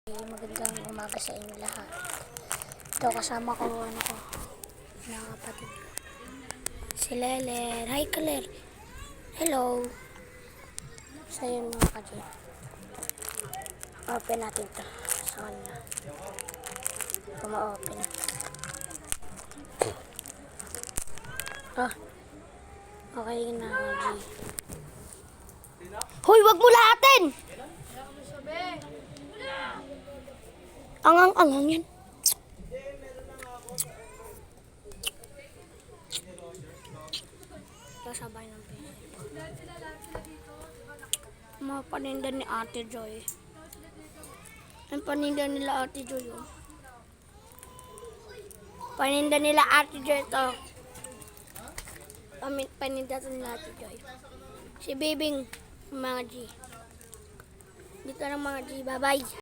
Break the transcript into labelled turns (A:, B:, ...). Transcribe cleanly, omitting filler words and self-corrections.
A: Magandang umaga sa inyo lahat. Ito kasama ko mga kapatid. Si Leler. Hi Kaler. Hello. So yun mga kapatid. Open natin ito sa kanya. Kuma-open. Okay na G. Hoy, wag mo lahatin! Angang-angang yan. Kasabay ng pera. Mga paninda ni Ate Joy. Ang paninda nila Ate Joy. Oh. Paninda nila Ate Joy ito. Paninda ito nila Ate Joy. Si Bibing, mga G. Dito ng mga G. Bye-bye.